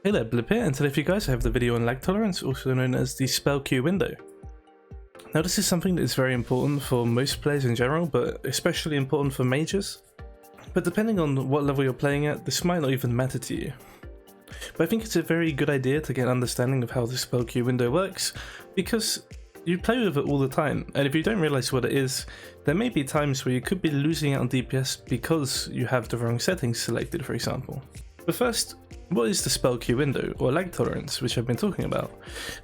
Hey there, Blip here, and today for you guys I have the video on lag tolerance, also known as the spell queue window. Now this is something that is very important for most players in general, but especially important for mages. But depending on what level you're playing at, this might not even matter to you. But I think it's a very good idea to get an understanding of how the spell queue window works, because you play with it all the time, and if you don't realize what it is, there may be times where you could be losing out on DPS because you have the wrong settings selected, for example. But first, what is the spell queue window, or lag tolerance, which I've been talking about?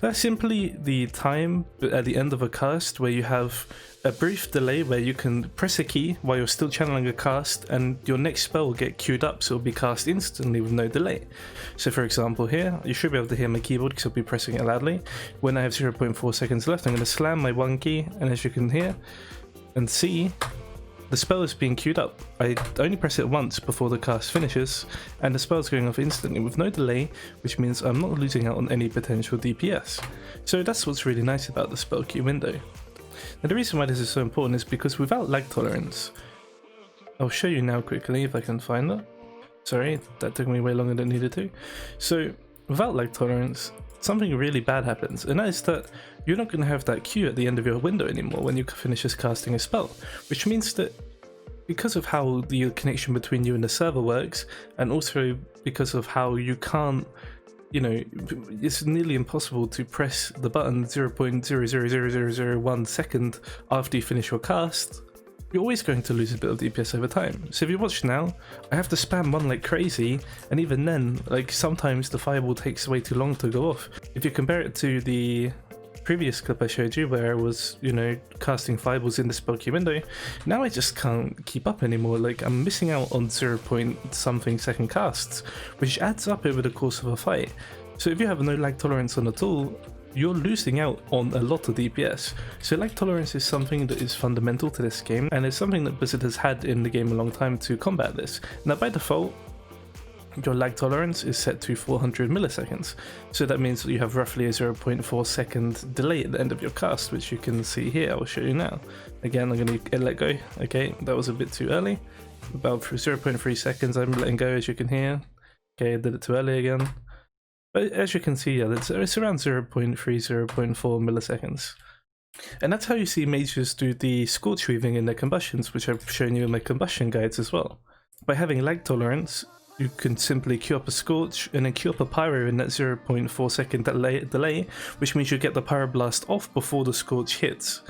That's simply the time at the end of a cast where you have a brief delay where you can press a key while you're still channeling a cast and your next spell will get queued up, so it'll be cast instantly with no delay. So for example here, you should be able to hear my keyboard because I'll be pressing it loudly. When I have 0.4 seconds left, I'm going to slam my one key, and as you can hear and see, the spell is being queued up. I only press it once before the cast finishes, and the spell is going off instantly with no delay, which means I'm not losing out on any potential DPS. So that's what's really nice about the spell queue window. Now the reason why this is so important is because without lag tolerance, I'll show you now quickly if I can find it. Sorry, that took me way longer than it needed to. So without lag tolerance, something really bad happens, and that is that you're not going to have that queue at the end of your window anymore when you finish just casting a spell, which means that because of how the connection between you and the server works, and also because of how you can't, it's nearly impossible to press the button 0.000001 second after you finish your cast, you're always going to lose a bit of DPS over time. So if you watch now, I have to spam one like crazy, and even then, like sometimes the fireball takes way too long to go off. If you compare it to the previous clip I showed you where I was, casting fireballs in the spell queue window, now I just can't keep up anymore. Like I'm missing out on 0.something second casts, which adds up over the course of a fight. So if you have no lag tolerance on at all, you're losing out on a lot of DPS. So lag tolerance is something that is fundamental to this game, and it's something that Blizzard has had in the game a long time to combat this. Now by default, your lag tolerance is set to 400 milliseconds, so that means that you have roughly a 0.4 second delay at the end of your cast, which you can see here. I'll show you now. Again, I'm going to let go. Okay, that was a bit too early. About 0.3 seconds I'm letting go, as you can hear. Okay, I did it too early again. But as you can see, yeah, it's around 0.3, 0.4 milliseconds. And that's how you see mages do the scorch weaving in their combustions, which I've shown you in my combustion guides as well. By having lag tolerance, you can simply queue up a scorch and then queue up a pyro in that 0.4 second delay, which means you get the pyroblast off before the scorch hits.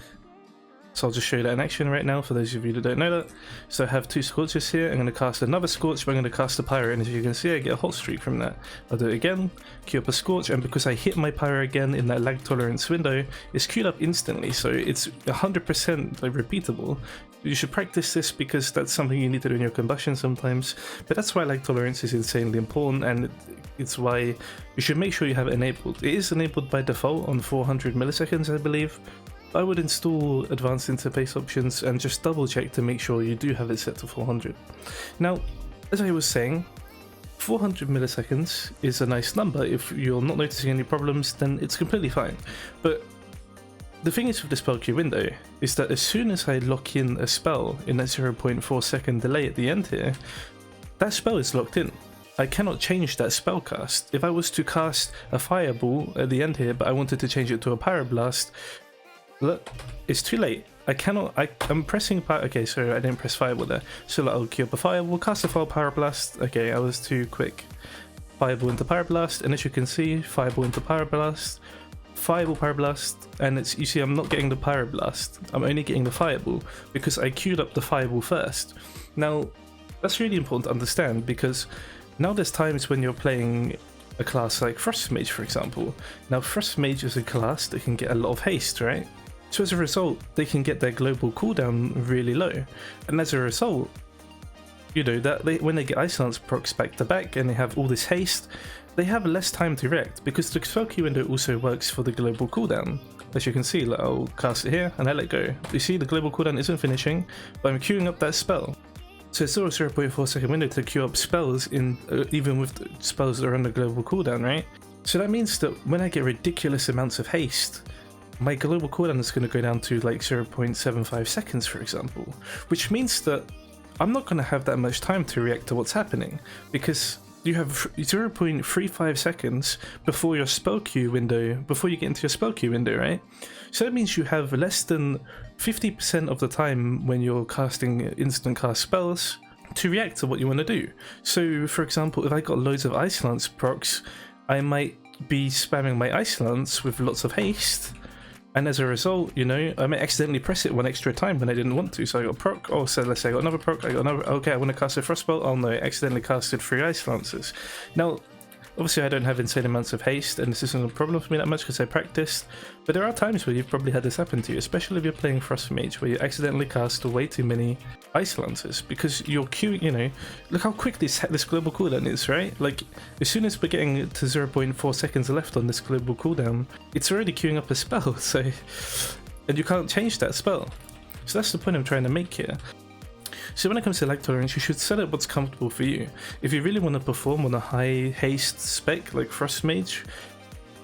So I'll just show you that in action right now for those of you that don't know that. So I have two scorches here. I'm going to cast another scorch, but I'm going to cast a pyro, and as you can see I get a hot streak from that. I'll do it again, queue up a scorch, and because I hit my pyro again in that lag tolerance window, it's queued up instantly, so it's 100% like repeatable. You should practice this because that's something you need to do in your combustion sometimes, but that's why lag tolerance is insanely important, and it's why you should make sure you have it enabled. It is enabled by default on 400 milliseconds, I believe. I would install advanced interface options and just double check to make sure you do have it set to 400. Now, as I was saying, 400 milliseconds is a nice number. If you're not noticing any problems, then it's completely fine. But the thing is with the spell queue window is that as soon as I lock in a spell in that 0.4 second delay at the end here, that spell is locked in. I cannot change that spell cast. If I was to cast a fireball at the end here, but I wanted to change it to a pyroblast, look, it's too late. I cannot, I'm pressing okay, sorry, I didn't press fireball there. So I'll queue up a fireball, cast a pyroblast. Okay, I was too quick. Fireball into pyroblast, and as you can see, fireball into pyroblast, fireball pyroblast, and it's, you see I'm not getting the pyroblast, I'm only getting the fireball because I queued up the fireball first. Now, that's really important to understand because now there's times when you're playing a class like Frost Mage, for example. Now Frost Mage is a class that can get a lot of haste, right? So as a result, they can get their global cooldown really low, and as a result, when they get Ice Lance procs back to back and they have all this haste, they have less time to react because the spell queue window also works for the global cooldown. As you can see, like, I'll cast it here and I let go. You see the global cooldown isn't finishing, but I'm queuing up that spell. So it's still a 0.4 second window to queue up spells in even with the spells that are on the global cooldown, right? So that means that when I get ridiculous amounts of haste, my global cooldown is going to go down to like 0.75 seconds, for example, which means that I'm not going to have that much time to react to what's happening, because you have 0.35 seconds before your spell queue window, before you get into your spell queue window, right? So that means you have less than 50% of the time when you're casting instant cast spells to react to what you want to do. So for example, if I got loads of Ice Lance procs, I might be spamming my Ice Lance with lots of haste, and as a result, you know, I might accidentally press it one extra time when I didn't want to. So I got a proc, oh, so let's say I got another proc, I got another, okay, I want to cast a frost spell, oh no, I accidentally casted 3 Ice Lances. Now, obviously I don't have insane amounts of haste, and this isn't a problem for me that much because I practiced, but there are times where you've probably had this happen to you, especially if you're playing Frost Mage, where you accidentally cast way too many Ice Lances, because you're queuing, you know, look how quick this global cooldown is, right? Like, as soon as we're getting to 0.4 seconds left on this global cooldown, it's already queuing up a spell, so, and you can't change that spell. So that's the point I'm trying to make here. So when it comes to lag tolerance, you should set up what's comfortable for you. If you really want to perform on a high haste spec like Frost Mage,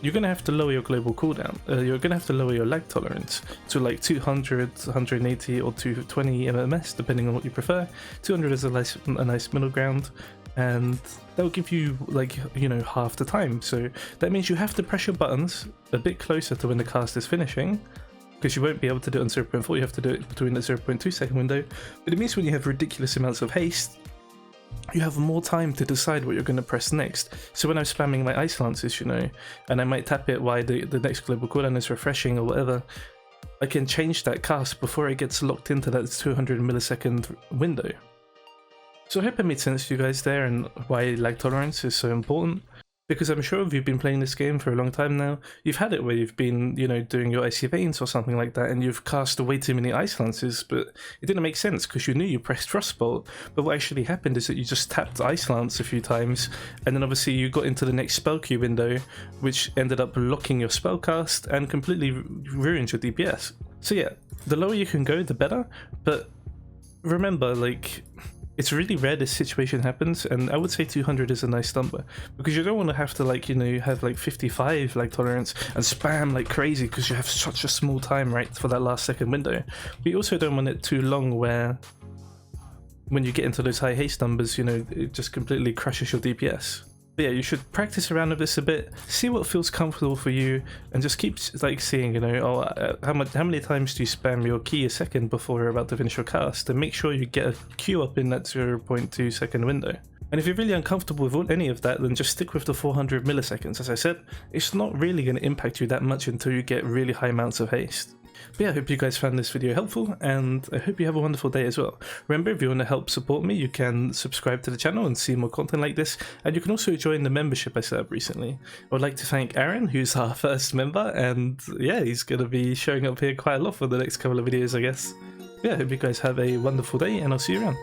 you're going to have to lower your global cooldown. You're going to have to lower your lag tolerance to like 200, 180 or 220 MMS, depending on what you prefer. 200 is a nice middle ground, and that will give you, like, you know, half the time. So that means you have to press your buttons a bit closer to when the cast is finishing, because you won't be able to do it on 0.4, you have to do it between the 0.2 second window. But it means when you have ridiculous amounts of haste, you have more time to decide what you're going to press next. So when I'm spamming my Ice Lances, you know, and I might tap it while the next global cooldown is refreshing or whatever, I can change that cast before it gets locked into that 200 millisecond window. So I hope it made sense to you guys there and why lag tolerance is so important. Because I'm sure if you've been playing this game for a long time now, you've had it where you've been, you know, doing your Icy Veins or something like that, and you've cast way too many Ice Lances, but it didn't make sense because you knew you pressed Frostbolt. But what actually happened is that you just tapped Ice Lance a few times, and then obviously you got into the next spell queue window, which ended up locking your spell cast and completely ruined your DPS. So yeah, the lower you can go, the better, but remember, like, it's really rare this situation happens, and I would say 200 is a nice number, because you don't want to have to, like, you know, have like 55 lag tolerance and spam like crazy because you have such a small time, right, for that last second window. But you also don't want it too long where when you get into those high haste numbers, you know, it just completely crashes your DPS. But yeah, you should practice around with this a bit, see what feels comfortable for you, and just keep like seeing, you know, how many times do you spam your key a second before you're about to finish your cast, and make sure you get a queue up in that 0.2 second window. And if you're really uncomfortable with any of that, then just stick with the 400 milliseconds. As I said, it's not really going to impact you that much until you get really high amounts of haste. But yeah, I hope you guys found this video helpful, and I hope you have a wonderful day as well. Remember, if you want to help support me, you can subscribe to the channel and see more content like this, and you can also join the membership I set up recently. I would like to thank Aaron, who's our first member, and yeah, he's going to be showing up here quite a lot for the next couple of videos, I guess. Yeah, I hope you guys have a wonderful day, and I'll see you around.